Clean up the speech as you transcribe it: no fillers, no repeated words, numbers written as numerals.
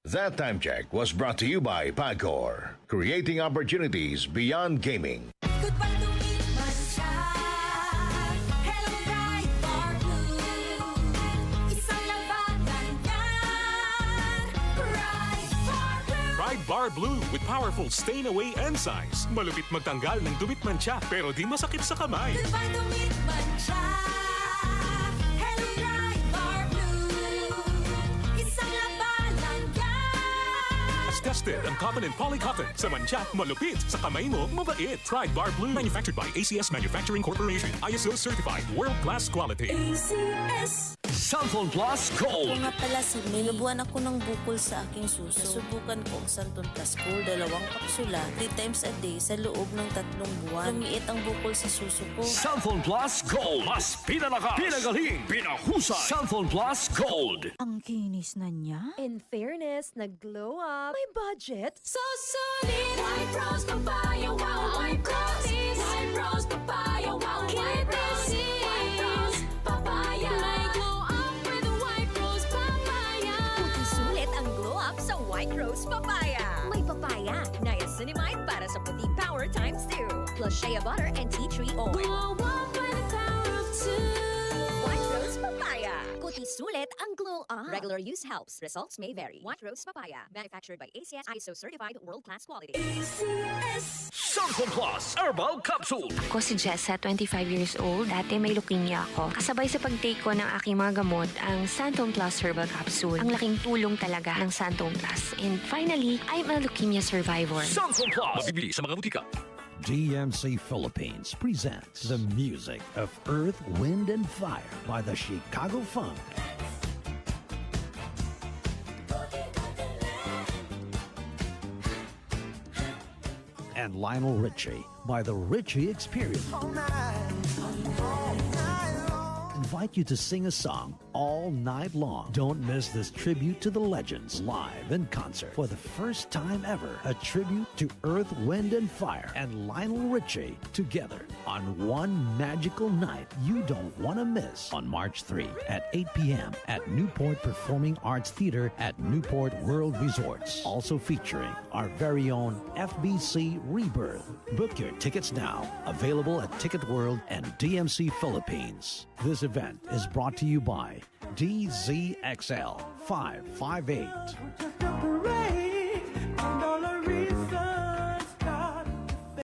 That time check was brought to you by Pagcor, creating opportunities beyond gaming. Goodbye to me, Masya. Hello, bright bar blue. Isang labanan yan. Bright bar blue. Pride Bar Blue with powerful stain-away enzymes. Malupit magtanggal ng dumit mancha pero di masakit sa kamay. Goodbye to me, Masya. Hello, bright bar blue. Isang labanan yan. As tested ang cotton and polycotton. Sa mancha, malupit. Sa kamay mo, mabait. Pride Bar Blue. Manufactured by ACS Manufacturing Corporation. ISO certified. World-class quality. ACS. Santon Plus Gold. Kung nga pala si May, nabuhan ako ng bukol sa aking suso. Nasubukan ko ang Santon Plus Gold, 2 kapsula, 3 times a day sa loob ng 3 buwan. Lumiit ang bukol sa suso ko. Santon Plus Gold. Mas pinalakas, pinagaling, pinahusay. Santon Plus Gold. Ang kinis na niya. In fairness, nag-glow up. May budget. So solid. White rose papaya, wow, white rose. White rose papaya, wow, white rose. White rose papaya. May glow up with white rose papaya. Sulit ang glow up sa White Rose Papaya. May papaya, niacinamide para sa puti power times 2. Plus shea butter and tea tree oil. Glow up with the power of 2. White Rose Papaya. Kuti sulit ang glow up. Regular use helps. Results may vary. White Rose Papaya. Manufactured by ACS ISO certified world-class quality. ACS. Santon Plus Herbal Capsule. Ako si Jessa, 25 years old. Dati may leukemia ako. Kasabay sa pag-take ko ng aking mga gamot, ang Santon Plus Herbal Capsule. Ang laking tulong talaga ng Santon Plus. And finally, I'm a leukemia survivor. Santon Plus. Mabibili sa mga butika. DMC Philippines presents the music of Earth, Wind, and Fire by the Chicago Funk. And Lionel Richie by the Richie Experience. Invite you to sing a song all night long. Don't miss this tribute to the legends live in concert. For the first time ever, a tribute to Earth, Wind, and Fire and Lionel Richie together on one magical night you don't want to miss on March 3 at 8 p.m. at Newport Performing Arts Theater at Newport World Resorts. Also featuring our very own FBC Rebirth. Book your tickets now. Available at Ticket World and DMC Philippines. This event is brought to you by DZXL 558.